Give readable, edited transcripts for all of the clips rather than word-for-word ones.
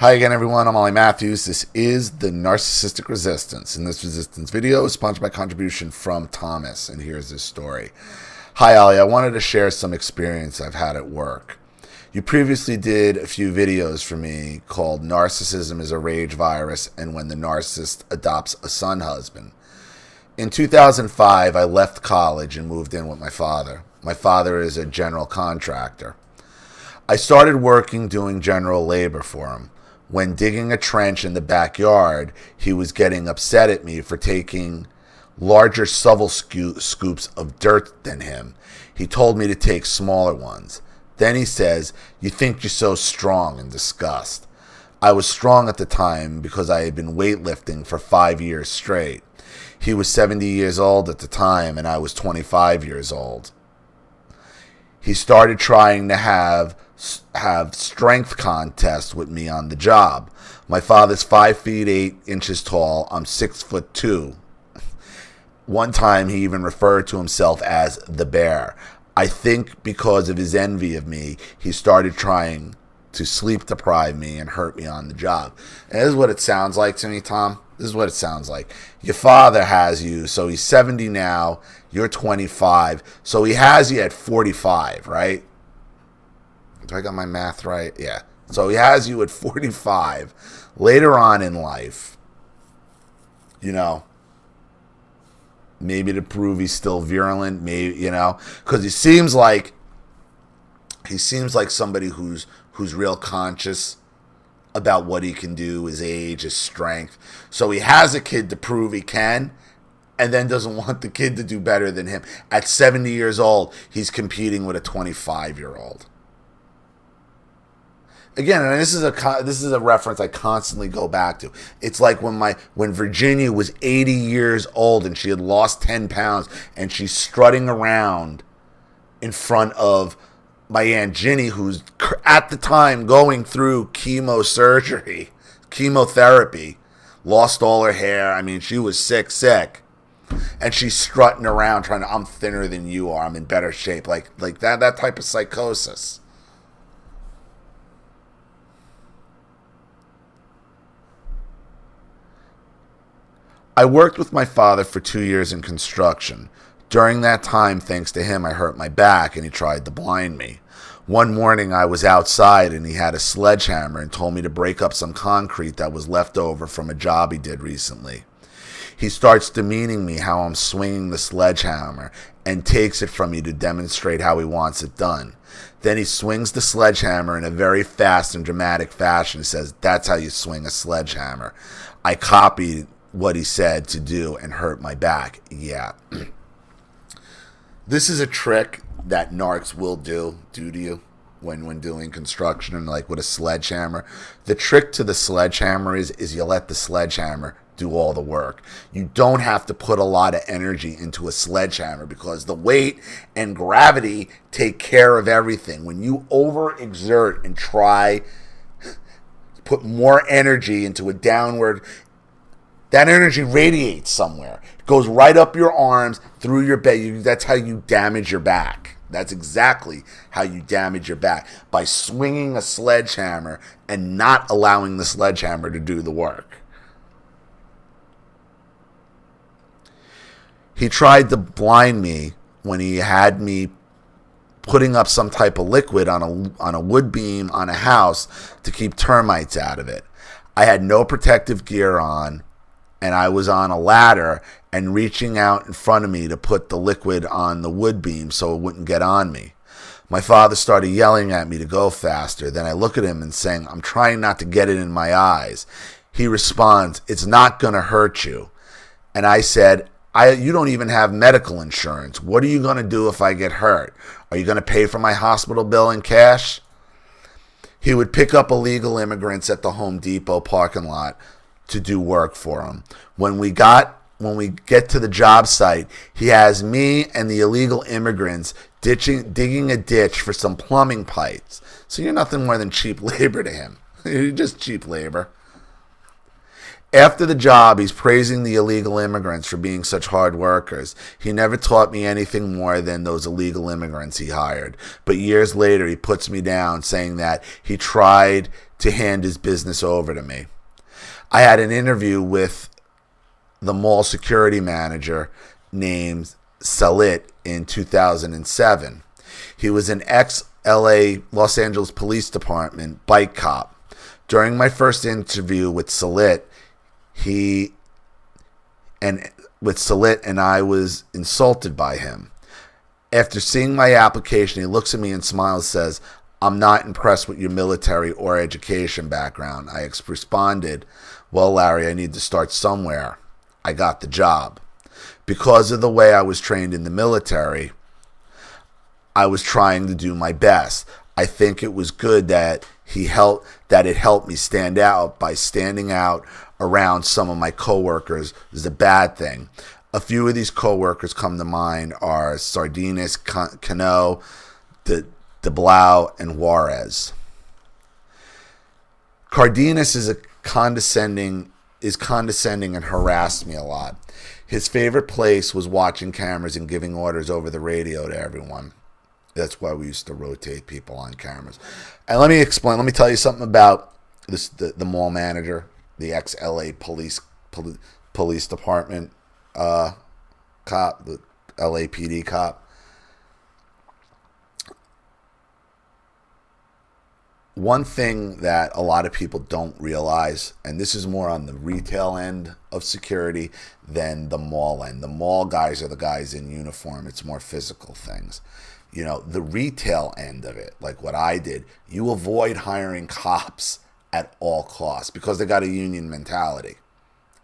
Hi again, everyone. I'm Ollie Matthews. This is the Narcissistic Resistance. And this resistance video is sponsored by contribution from Thomas. And here's his story. Hi, Ollie. I wanted to share some experience I've had at work. You previously did a few videos for me called Narcissism is a Rage Virus and When the Narcissist Adopts a Son Husband. In 2005, I left college and moved in with my father. My father is a general contractor. I started working doing general labor for him. When digging a trench in the backyard, he was getting upset at me for taking larger shovel scoops of dirt than him. He told me to take smaller ones. Then he says, "You think you're so strong," in disgust. I was strong at the time because I had been weightlifting for 5 years straight. He was 70 years old at the time, and I was 25 years old. He started trying to have strength contests with me on the job. My father's 5 feet 8 inches tall. I'm 6'2". One time he even referred to himself as the bear. I think because of his envy of me, he started trying to sleep deprive me and hurt me on the job. And this is what it sounds like to me, Tom. This is what it sounds like. Your father has you, so he's 70 now, you're 25, so he has you at 45, right? Do I got my math right? Yeah. So he has you at 45. Later on in life, maybe to prove he's still virulent, maybe, because he seems like somebody who's real conscious about what he can do, his age, his strength. So he has a kid to prove he can, and then doesn't want the kid to do better than him. At 70 years old, he's competing with a 25-year-old. Again, and this is a reference I constantly go back to. It's like when Virginia was 80 years old and she had lost 10 pounds and she's strutting around in front of my Aunt Ginny, who's at the time going through chemotherapy, lost all her hair. I mean, she was sick. And she's strutting around trying to, I'm thinner than you are, I'm in better shape. Like that type of psychosis. I worked with my father for 2 years in construction. During that time, thanks to him, I hurt my back and he tried to blind me. One morning I was outside and he had a sledgehammer and told me to break up some concrete that was left over from a job he did recently. He starts demeaning me how I'm swinging the sledgehammer and takes it from me to demonstrate how he wants it done. Then he swings the sledgehammer in a very fast and dramatic fashion and says, "That's how you swing a sledgehammer." I copied what he said to do and hurt my back. Yeah. This is a trick that narcs will do to you when doing construction and like with a sledgehammer. The trick to the sledgehammer is you let the sledgehammer do all the work. You don't have to put a lot of energy into a sledgehammer because the weight and gravity take care of everything. When you overexert and try to put more energy into a downward, that energy radiates somewhere. It goes right up your arms, through your back. That's how you damage your back. That's exactly how you damage your back. By swinging a sledgehammer and not allowing the sledgehammer to do the work. He tried to blind me when he had me putting up some type of liquid on a wood beam on a house to keep termites out of it. I had no protective gear on, and I was on a ladder and reaching out in front of me to put the liquid on the wood beam so it wouldn't get on me. My father started yelling at me to go faster. Then I look at him and saying, "I'm trying not to get it in my eyes." He responds, "It's not going to hurt you." And I said, "You don't even have medical insurance. What are you going to do if I get hurt? Are you going to pay for my hospital bill in cash?" He would pick up illegal immigrants at the Home Depot parking lot to do work for him. When we get to the job site, he has me and the illegal immigrants digging a ditch for some plumbing pipes. So you're nothing more than cheap labor to him. You're just cheap labor. After the job, he's praising the illegal immigrants for being such hard workers. He never taught me anything more than those illegal immigrants he hired. But years later, he puts me down, saying that he tried to hand his business over to me. I had an interview with the mall security manager named Salit in 2007. He was an ex-LA Los Angeles Police Department bike cop. During my first interview with Salit, and I was insulted by him. After seeing my application, he looks at me and smiles and says, "I'm not impressed with your military or education background." I responded, "Well, Larry, I need to start somewhere." I got the job. Because of the way I was trained in the military, I was trying to do my best. I think it was good that it helped me stand out by standing out around some of my coworkers is a bad thing. A few of these coworkers come to mind are Sardinas, Cano, DeBlau, and Juarez. Cardenas is condescending and harassed me a lot. His favorite place was watching cameras and giving orders over the radio to everyone. That's why we used to rotate people on cameras. And let me tell you something about the mall manager, the ex-LA police department cop, the LAPD cop. One thing that a lot of people don't realize, and this is more on the retail end of security than the mall end. The mall guys are the guys in uniform. It's more physical things. You know, the retail end of it, like what I did, you avoid hiring cops at all costs because they got a union mentality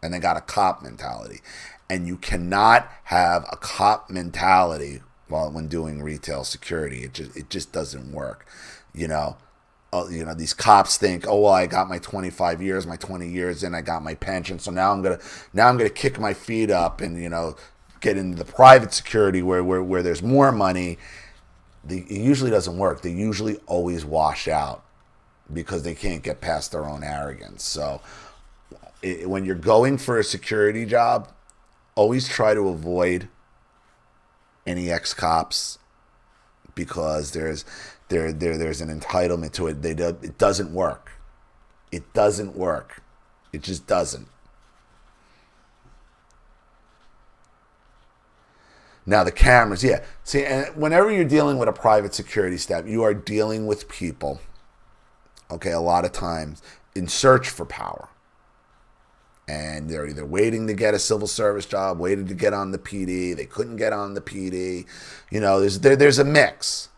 and they got a cop mentality. And you cannot have a cop mentality when doing retail security. It just doesn't work. These cops think, oh, well, I got my 25 years, my 20 years in, I got my pension, so now I'm gonna kick my feet up and get into the private security where there's more money. It usually doesn't work. They usually always wash out because they can't get past their own arrogance. So when you're going for a security job, always try to avoid any ex-cops because there's an entitlement to it. It doesn't work. It doesn't work. It just doesn't. Now the cameras, yeah. See, and whenever you're dealing with a private security staff, you are dealing with people, okay, a lot of times in search for power. And they're either waiting to get a civil service job, waiting to get on the PD. They couldn't get on the PD. There's a mix.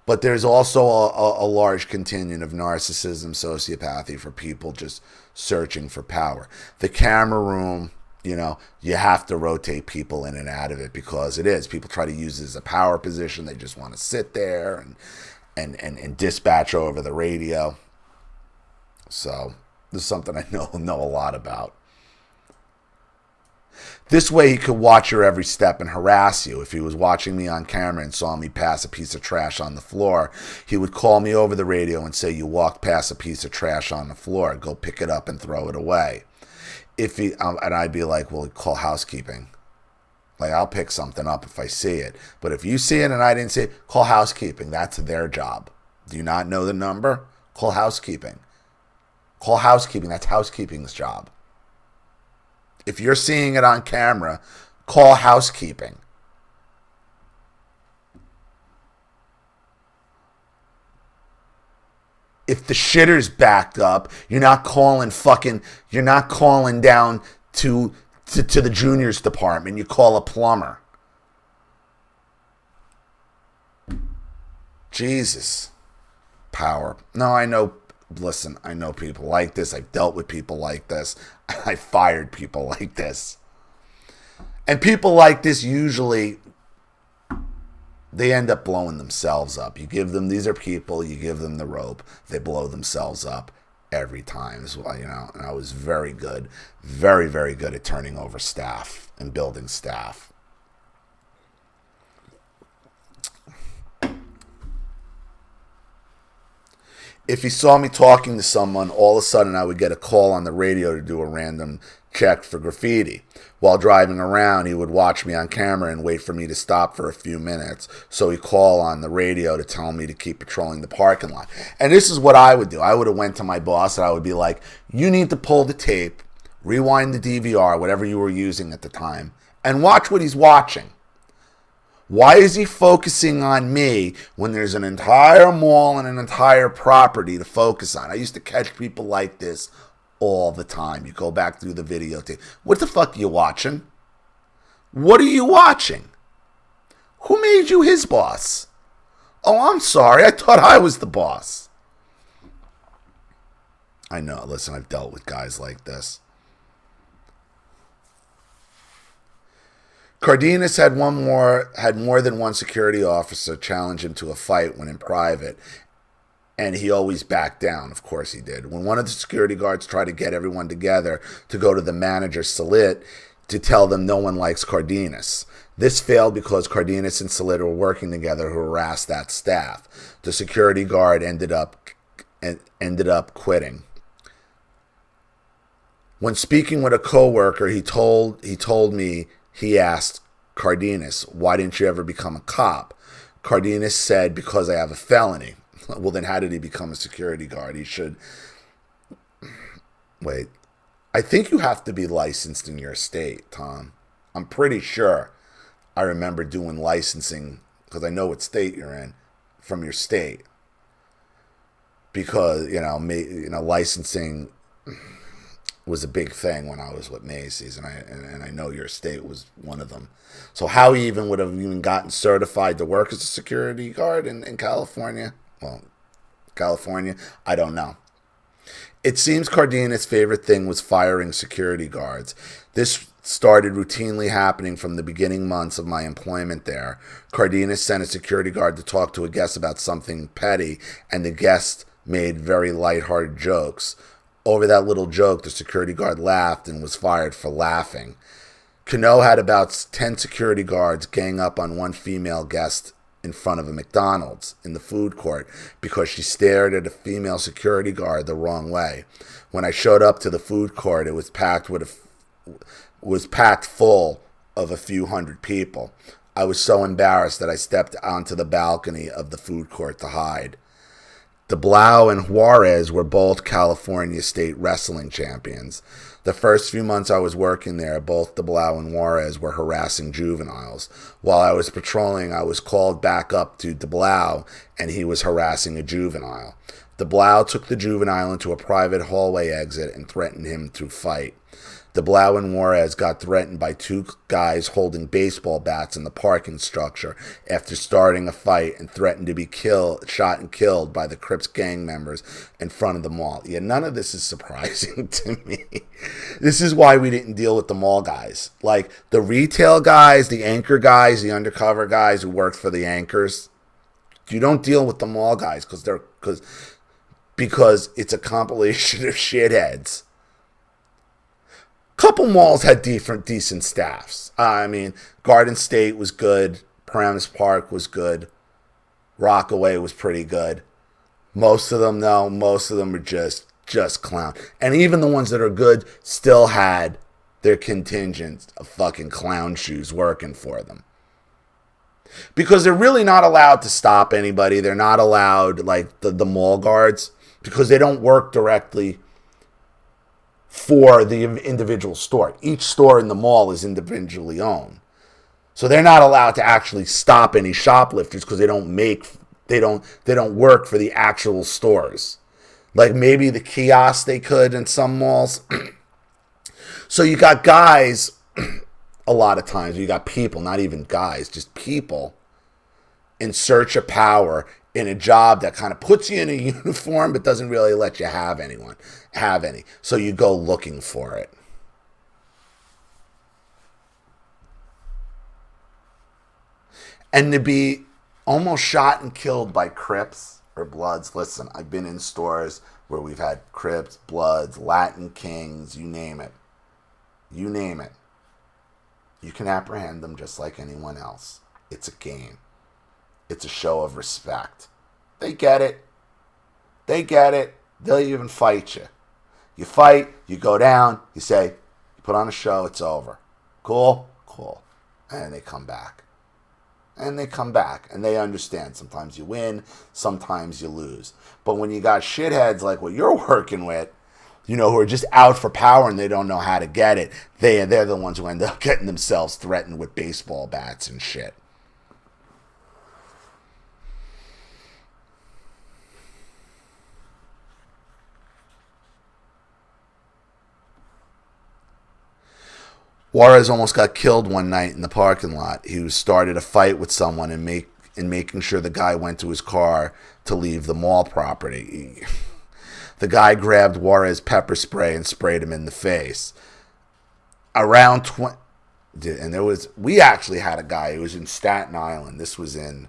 But there's also a large contingent of narcissism, sociopathy for people just searching for power. The camera room, you have to rotate people in and out of it because it is. People try to use it as a power position. They just want to sit there and dispatch over the radio. So this is something I know a lot about. This way he could watch your every step and harass you. If he was watching me on camera and saw me pass a piece of trash on the floor, he would call me over the radio and say, "You walked past a piece of trash on the floor. Go pick it up and throw it away." And I'd be like, "Well, call housekeeping." Like, I'll pick something up if I see it. But if you see it and I didn't see it, call housekeeping. That's their job. Do you not know the number? Call housekeeping. Call housekeeping. That's housekeeping's job. If you're seeing it on camera, call housekeeping. If the shitter's backed up, you're not calling down to the juniors department. You call a plumber. Jesus. Power. No, I know. Listen, I know people like this. I've dealt with people like this. I fired people like this. And people like this usually, they end up blowing themselves up. These are people, you give them the rope, they blow themselves up every time. So, and I was very good, very, very good at turning over staff and building staff. If he saw me talking to someone, all of a sudden I would get a call on the radio to do a random checked for graffiti. While driving around, he would watch me on camera and wait for me to stop for a few minutes. So he'd call on the radio to tell me to keep patrolling the parking lot. And this is what I would do. I would have went to my boss and I would be like, you need to pull the tape, rewind the DVR, whatever you were using at the time, and watch what he's watching. Why is he focusing on me when there's an entire mall and an entire property to focus on? I used to catch people like this all the time. You go back through the videotape. What the fuck are you watching? What are you watching? Who made you his boss? Oh, I'm sorry. I thought I was the boss. I know. Listen, I've dealt with guys like this. Cardenas had more than one security officer challenge him to a fight when in private, and he always backed down. Of course he did. When one of the security guards tried to get everyone together to go to the manager, Salit, to tell them no one likes Cardenas. This failed because Cardenas and Salit were working together to harass that staff. The security guard ended up quitting. When speaking with a coworker, he told me he asked Cardenas, why didn't you ever become a cop? Cardenas said, because I have a felony. Well, then how did he become a security guard? He should... Wait. I think you have to be licensed in your state, Tom. I'm pretty sure I remember doing licensing, because I know what state you're in, from your state. Because, licensing was a big thing when I was with Macy's, and I know your state was one of them. So how he even would have even gotten certified to work as a security guard in California, I don't know. It seems Cardenas' favorite thing was firing security guards. This started routinely happening from the beginning months of my employment there. Cardenas sent a security guard to talk to a guest about something petty, and the guest made very lighthearted jokes. Over that little joke, the security guard laughed and was fired for laughing. Cano had about 10 security guards gang up on one female guest in front of a McDonald's in the food court because she stared at a female security guard the wrong way. When I showed up to the food court, it was packed full of a few hundred people. I was so embarrassed that I stepped onto the balcony of the food court to hide. DeBlau and Juarez were both California state wrestling champions. The first few months I was working there, both DeBlau and Juarez were harassing juveniles. While I was patrolling, I was called back up to DeBlau, and he was harassing a juvenile. DeBlau took the juvenile into a private hallway exit and threatened him to fight. DeBlau and Juarez got threatened by two guys holding baseball bats in the parking structure after starting a fight and threatened to be shot and killed by the Crips gang members in front of the mall. Yeah, none of this is surprising to me. This is why we didn't deal with the mall guys. Like the retail guys, the anchor guys, the undercover guys who worked for the anchors. You don't deal with the mall guys because it's a compilation of shitheads. Couple malls had decent staffs. Garden State was good. Paramus Park was good. Rockaway was pretty good. Most of them were just clown. And even the ones that are good still had their contingent of fucking clown shoes working for them. Because they're really not allowed to stop anybody. They're not allowed, like the mall guards, because they don't work directly for the individual store. Each store in the mall is individually owned. So they're not allowed to actually stop any shoplifters because they don't work for the actual stores. Like maybe the kiosk they could in some malls. So you got guys, a lot of times you got people, not even guys, just people in search of power in a job that kind of puts you in a uniform but doesn't really let you have any. So you go looking for it. And to be almost shot and killed by Crips or Bloods. Listen, I've been in stores where we've had Crips, Bloods, Latin Kings, you name it. You name it. You can apprehend them just like anyone else. It's a game. It's a show of respect. They get it. They'll even fight you. You fight, you go down, you say, Put on a show, it's over. Cool? Cool. And they come back. And they come back. And they understand. Sometimes you win, sometimes you lose. But when you got shitheads like what you're working with, you know, who are just out for power and they don't know how to get it, they're the ones who end up getting themselves threatened with baseball bats and shit. Juarez almost got killed one night in the parking lot. He started a fight with someone and making sure the guy went to his car to leave the mall property. The guy grabbed Juarez pepper spray and sprayed him in the face. Around 20, and we actually had a guy who was in Staten Island. This was in,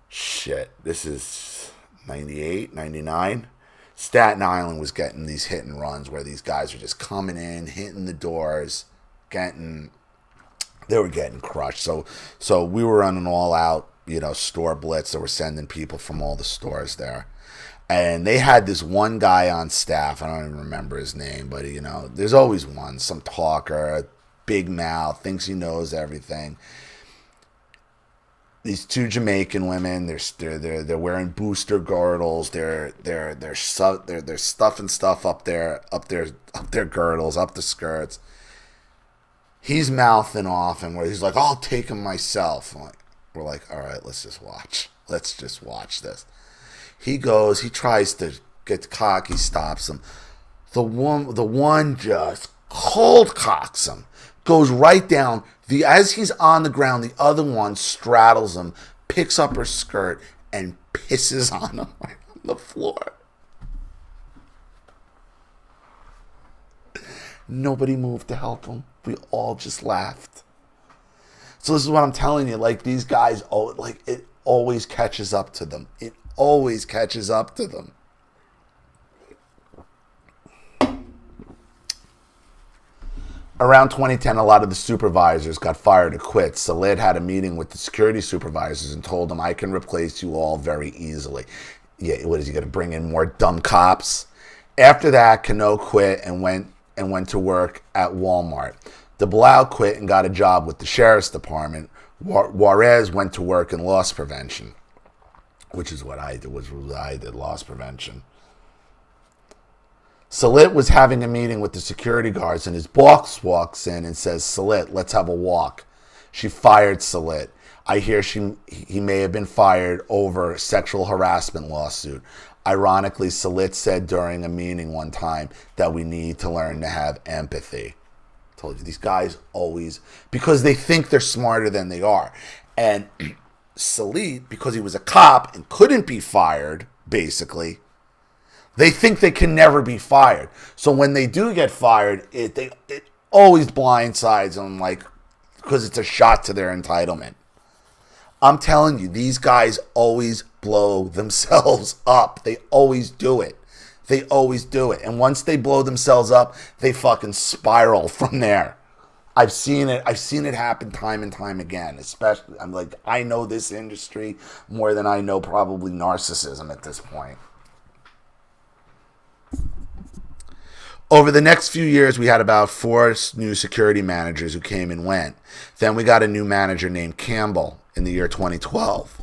this is 98, 99. Staten Island was getting these hit and runs where these guys were just coming in, hitting the doors, they were getting crushed. So we were running all out, store blitz. That were sending people from all the stores there. And they had this one guy on staff. I don't even remember his name, but there's always one, some talker, big mouth, thinks he knows everything. These two Jamaican women, they're wearing booster girdles. They're stuffing stuff up their girdles, up the skirts. He's mouthing off, and he's like, "I'll take him myself." We're like, "All right, let's just watch. Let's just watch this." He goes. He tries to get cocky. Stops him. The one just cold cocks him. Goes right down. As he's on the ground, the other one straddles him, picks up her skirt, and pisses on him right on the floor. Nobody moved to help him. We all just laughed. So this is what I'm telling you. Like, these guys, it always catches up to them. It always catches up to them. Around 2010, a lot of the supervisors got fired or quit. Salid had a meeting with the security supervisors and told them, "I can replace you all very easily." Yeah, what is he going to bring in more dumb cops? After that, Cano quit and went to work at Walmart. DeBlau quit and got a job with the sheriff's department. Juarez went to work in loss prevention, which is what I did, loss prevention. Salit was having a meeting with the security guards, and his boss walks in and says, "Salit, let's have a walk." She fired Salit. I hear he may have been fired over a sexual harassment lawsuit. Ironically, Salit said during a meeting one time that we need to learn to have empathy. I told you, these guys always, because they think they're smarter than they are. And Salit, because he was a cop and couldn't be fired, basically, they think they can never be fired. So when they do get fired, it always blindsides them, because it's a shot to their entitlement. I'm telling you, these guys always blow themselves up. They always do it. They always do it. And once they blow themselves up, they fucking spiral from there. I've seen it. I've seen it happen time and time again. Especially, I know this industry more than I know probably narcissism at this point. Over the next few years, we had about 4 new security managers who came and went. Then we got a new manager named Campbell in the year 2012.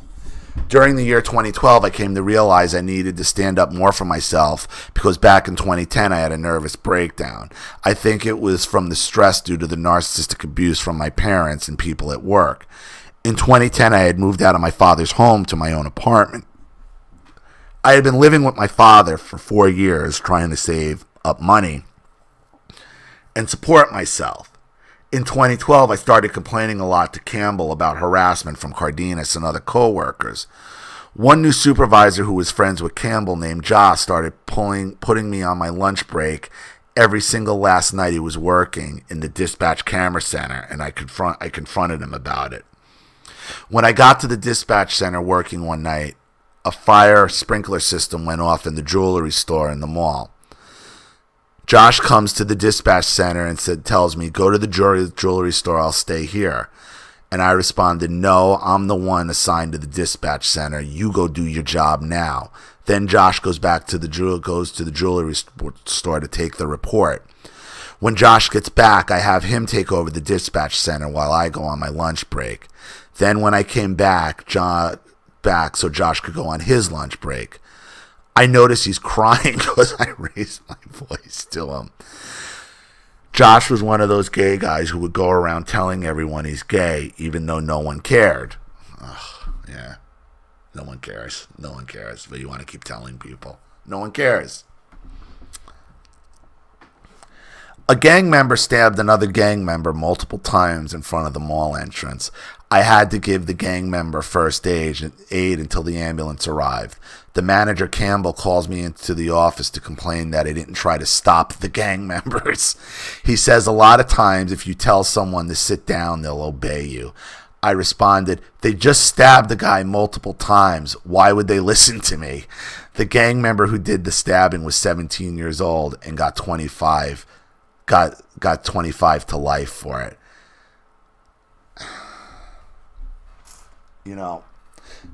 During the year 2012, I came to realize I needed to stand up more for myself because back in 2010, I had a nervous breakdown. I think it was from the stress due to the narcissistic abuse from my parents and people at work. In 2010, I had moved out of my father's home to my own apartment. I had been living with my father for 4 years, trying to save up money and support myself. In 2012, I started complaining a lot to Campbell about harassment from Cardenas and other co-workers. One new supervisor who was friends with Campbell named Josh started putting me on my lunch break every single last night he was working in the dispatch camera center, and I confronted him about it. When I got to the dispatch center working one night, a fire sprinkler system went off in the jewelry store in the mall. Josh comes to the dispatch center and tells me, "Go to the jewelry store, I'll stay here." And I responded, "No, I'm the one assigned to the dispatch center. You go do your job now." Then Josh goes to the jewelry store to take the report. When Josh gets back, I have him take over the dispatch center while I go on my lunch break. Then when I came back, so Josh could go on his lunch break, I notice he's crying because I raised my voice to him. Josh was one of those gay guys who would go around telling everyone he's gay, even though no one cared. Ugh, yeah, no one cares. No one cares, but you want to keep telling people. No one cares. A gang member stabbed another gang member multiple times in front of the mall entrance. I had to give the gang member first aid until the ambulance arrived. The manager, Campbell, calls me into the office to complain that I didn't try to stop the gang members. He says a lot of times if you tell someone to sit down, they'll obey you. I responded, they just stabbed the guy multiple times. Why would they listen to me? The gang member who did the stabbing was 17 years old and got 25 to life for it. You know,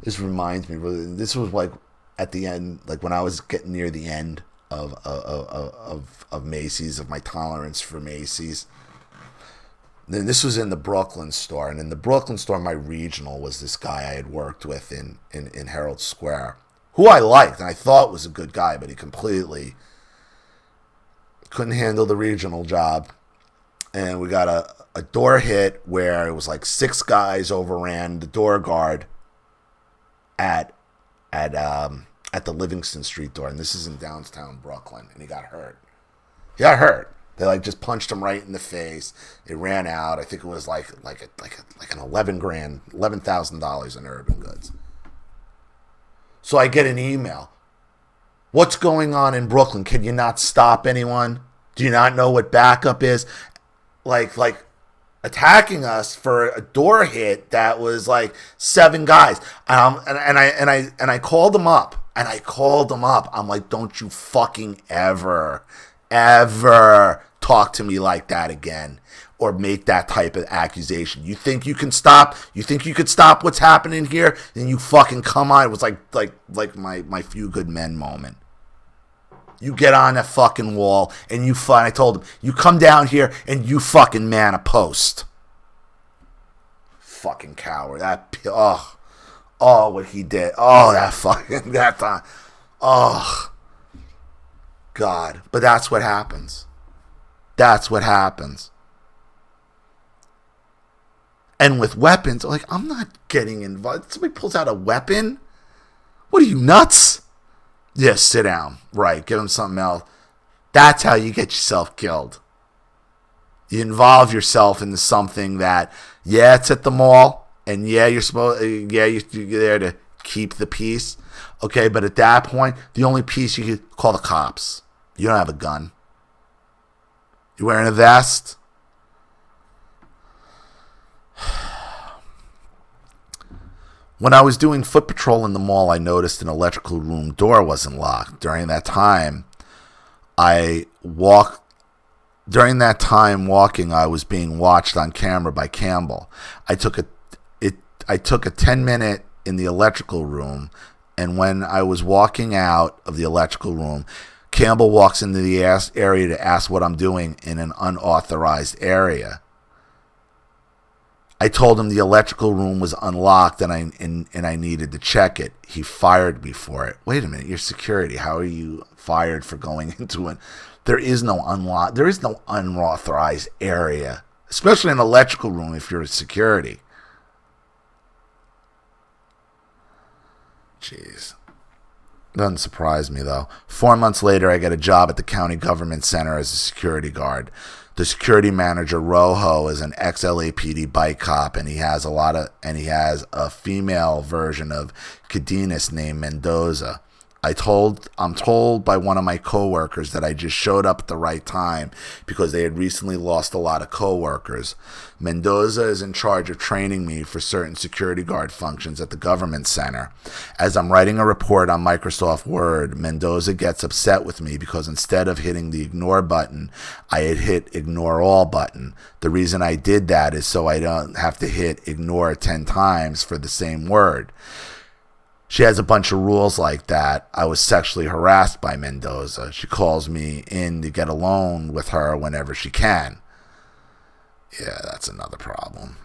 this reminds me, this was like at the end, like when I was getting near the end of Macy's, of my tolerance for Macy's. Then this was in the Brooklyn store, and in the Brooklyn store, my regional was this guy I had worked with in Herald Square, who I liked and I thought was a good guy, but he completely couldn't handle the regional job. And we got a door hit where it was like 6 guys overran the door guard at the Livingston Street door, and this is in downtown Brooklyn, and he got hurt. They like just punched him right in the face. They ran out. I think it was like an $11,000 in Urban Goods. So I get an email. What's going on in Brooklyn? Can you not stop anyone? Do you not know what backup is? Like attacking us for a door hit that was like 7 guys. And I called them up. I'm like, don't you fucking ever talk to me like that again, or make that type of accusation. You think you can stop? You think you could stop what's happening here? Then you fucking come on. It was like my Few Good Men moment. You get on that fucking wall and I told him, you come down here and you fucking man a post. Fucking coward. What he did. That time. Oh, God. But that's what happens. And with weapons, like, I'm not getting involved. Somebody pulls out a weapon? What are you, nuts? Yeah, sit down. Right, give him something else. That's how you get yourself killed. You involve yourself into something that, yeah, it's at the mall, and yeah, you're there to keep the peace. Okay, but at that point, the only peace you could call the cops. You don't have a gun. You wearing a vest? When I was doing foot patrol in the mall, I noticed an electrical room door wasn't locked. During that time walking, I was being watched on camera by Campbell. I took a 10-minute in the electrical room, and when I was walking out of the electrical room, Campbell walks into the area to ask what I'm doing in an unauthorized area. I told him the electrical room was unlocked and I needed to check it. He fired me for it. Wait a minute, you're security. How are you fired for going into it? There is no unauthorized area, especially in an electrical room if you're a security. Jeez. Doesn't surprise me, though. 4 months later, I get a job at the county government center as a security guard. The security manager, Rojo, is an ex-LAPD bike cop, and he has a female version of Cadenas named Mendoza. I'm told by one of my coworkers that I just showed up at the right time because they had recently lost a lot of coworkers. Mendoza is in charge of training me for certain security guard functions at the government center. As I'm writing a report on Microsoft Word, Mendoza gets upset with me because instead of hitting the ignore button, I had hit ignore all button. The reason I did that is so I don't have to hit ignore 10 times for the same word. She has a bunch of rules like that. I was sexually harassed by Mendoza. She calls me in to get alone with her whenever she can. Yeah, that's another problem.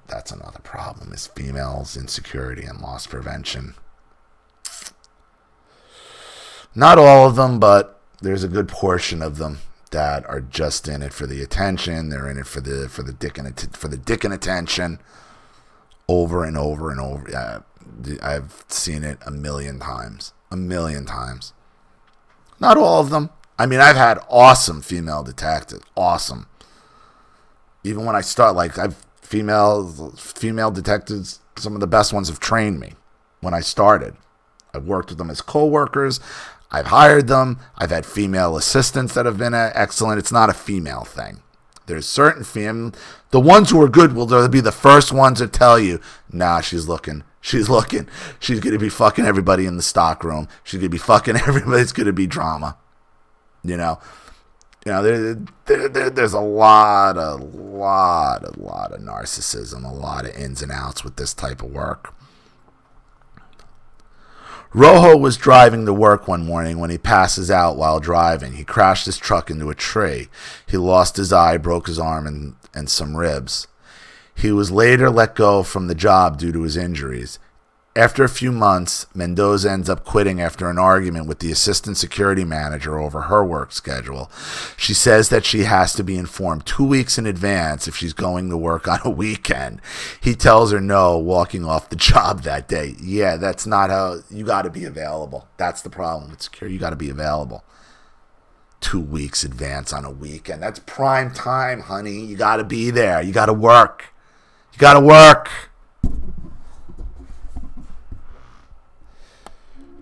That's another problem, is females' insecurity and loss prevention. Not all of them, but there's a good portion of them that are just in it for the attention. They're in it for the dick and attention, over and over and over. I've seen it a million times. Not all of them. I mean, I've had awesome female detectives. Awesome. Even when I start, like, female detectives, some of the best ones have trained me when I started. I've worked with them as co-workers. I've hired them. I've had female assistants that have been excellent. It's not a female thing. There's certain the ones who are good will be the first ones to tell you, nah, she's looking. She's going to be fucking everybody in the stock room. She's going to be fucking everybody. It's going to be drama. There's a lot of narcissism, a lot of ins and outs with this type of work. Rojo was driving to work one morning when he passes out while driving. He crashed his truck into a tree. He lost his eye, broke his arm, and some ribs. He was later let go from the job due to his injuries. After a few months, Mendoza ends up quitting after an argument with the assistant security manager over her work schedule. She says that she has to be informed 2 weeks in advance if she's going to work on a weekend. He tells her no, walking off the job that day. Yeah, that's not how. You got to be available. That's the problem with security. You got to be available 2 weeks advance on a weekend. That's prime time, honey. You got to be there. You got to work. You got to work.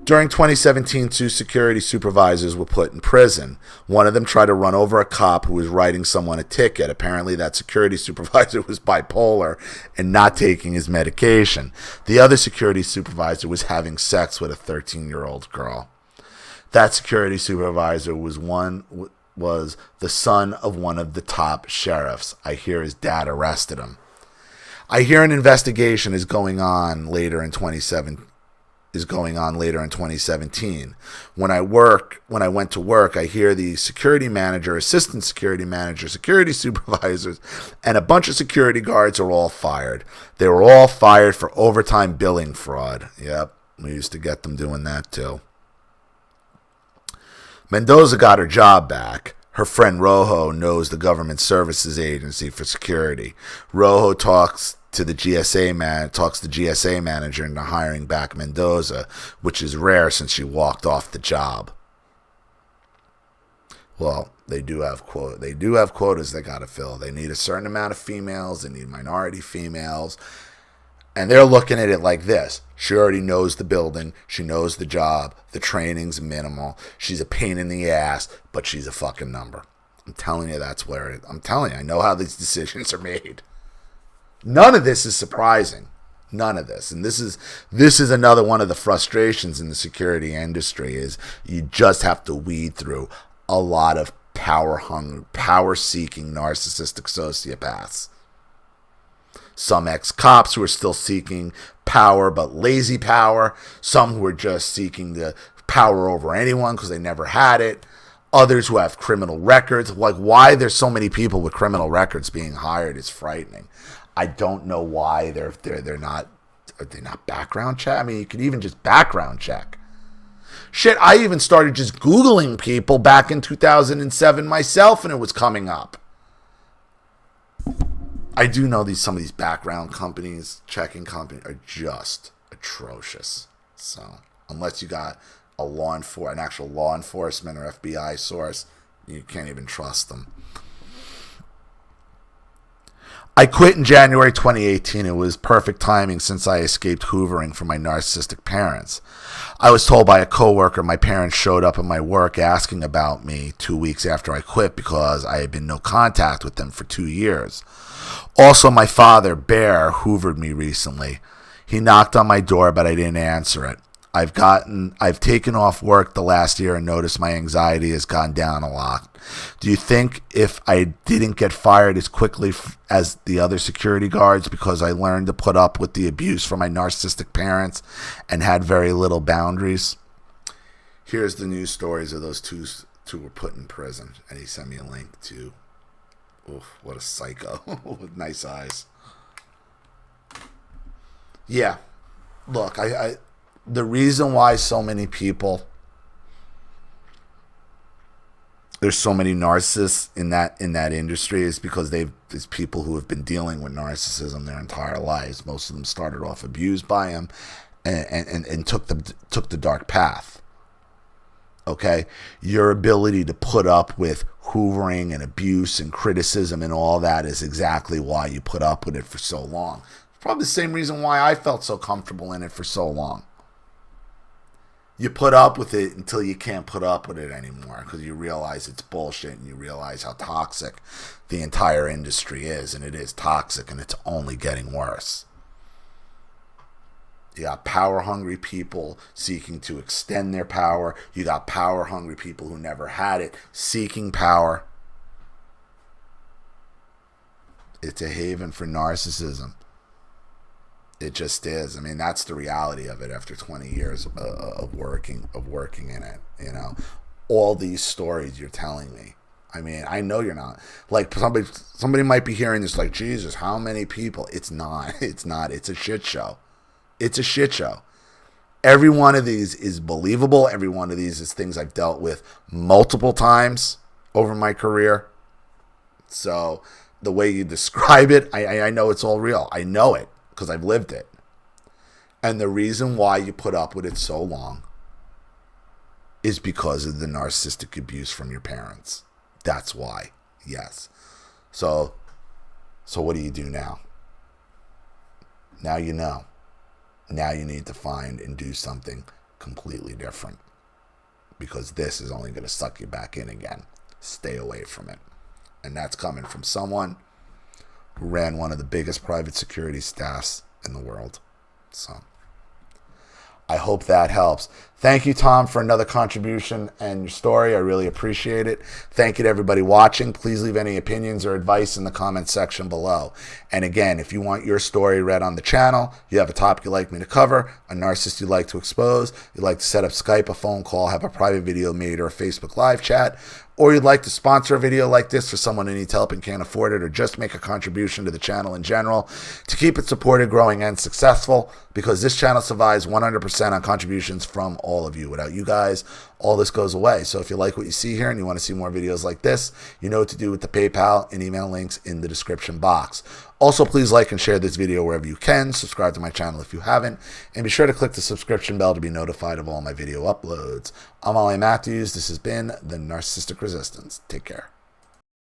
During 2017, 2 security supervisors were put in prison. One of them tried to run over a cop who was writing someone a ticket. Apparently, that security supervisor was bipolar and not taking his medication. The other security supervisor was having sex with a 13-year-old girl. That security supervisor was the son of one of the top sheriffs. I hear his dad arrested him. I hear an investigation is going on later in 2017. When I went to work, I hear the security manager, assistant security manager, security supervisors, and a bunch of security guards are all fired. They were all fired for overtime billing fraud. Yep, we used to get them doing that too. Mendoza got her job back. Her friend Rojo knows the government services agency for security. Rojo talks to the GSA manager into hiring back Mendoza, which is rare since she walked off the job. Well, they do have quotas they got to fill. They need a certain amount of females. They need minority females. And they're looking at it like this. She already knows the building. She knows the job. The training's minimal. She's a pain in the ass, but she's a fucking number. I'm telling you, I know how these decisions are made. None of this is surprising. None of this. And this is another one of the frustrations in the security industry is you just have to weed through a lot of power-hungry, power-seeking narcissistic sociopaths. Some ex-cops who are still seeking power, but lazy power. Some who are just seeking the power over anyone because they never had it. Others who have criminal records. Like, why there's so many people with criminal records being hired is frightening. I don't know why they're not background check. I mean, you can even just background check. Shit, I even started just Googling people back in 2007 myself, and it was coming up. I do know some of these background companies, checking companies, are just atrocious. So unless you got an actual law enforcement or FBI source, you can't even trust them. I quit in January 2018. It was perfect timing since I escaped hoovering from my narcissistic parents. I was told by a coworker my parents showed up at my work asking about me 2 weeks after I quit because I had been no contact with them for 2 years. Also, my father, Bear, hoovered me recently. He knocked on my door, but I didn't answer it. I've taken off work the last year and noticed my anxiety has gone down a lot. Do you think if I didn't get fired as quickly as the other security guards because I learned to put up with the abuse from my narcissistic parents and had very little boundaries? Here's the news stories of those two were put in prison, and he sent me a link to, oof, what a psycho with nice eyes. Yeah, look, the reason why so many people, there's so many narcissists in that industry is because there's people who have been dealing with narcissism their entire lives. Most of them started off abused by him and took the dark path. Okay, your ability to put up with hoovering and abuse and criticism and all that is exactly why you put up with it for so long. Probably the same reason why I felt so comfortable in it for so long. You put up with it until you can't put up with it anymore because you realize it's bullshit and you realize how toxic the entire industry is, and it is toxic and it's only getting worse. You got power-hungry people seeking to extend their power. You got power-hungry people who never had it seeking power. It's a haven for narcissism. It just is. I mean, that's the reality of it after 20 years of working in it. You know, all these stories you're telling me. I mean, I know you're not. Like, somebody might be hearing this like, Jesus, how many people? It's not. It's not. It's a shit show. It's a shit show. Every one of these is believable. Every one of these is things I've dealt with multiple times over my career. So the way you describe it, I know it's all real. I know it because I've lived it. And the reason why you put up with it so long is because of the narcissistic abuse from your parents. That's why. Yes. So what do you do now? Now you know. Now you need to find and do something completely different, because this is only going to suck you back in again. Stay away from it. And that's coming from someone who ran one of the biggest private security staffs in the world. So I hope that helps. Thank you, Tom, for another contribution and your story. I really appreciate it. Thank you to everybody watching. Please leave any opinions or advice in the comment section below. And again, if you want your story read on the channel, you have a topic you'd like me to cover, a narcissist you'd like to expose, you'd like to set up Skype, a phone call, have a private video made, or a Facebook live chat, or you'd like to sponsor a video like this for someone who needs help and can't afford it, or just make a contribution to the channel in general to keep it supported, growing, and successful, because this channel survives 100% on contributions from all of you. Without you guys, all this goes away. So if you like what you see here and you want to see more videos like this, you know what to do with the PayPal and email links in the description box. Also, please like and share this video wherever you can. Subscribe to my channel if you haven't. And be sure to click the subscription bell to be notified of all my video uploads. I'm Ollie Matthews. This has been The Narcissistic Resistance. Take care.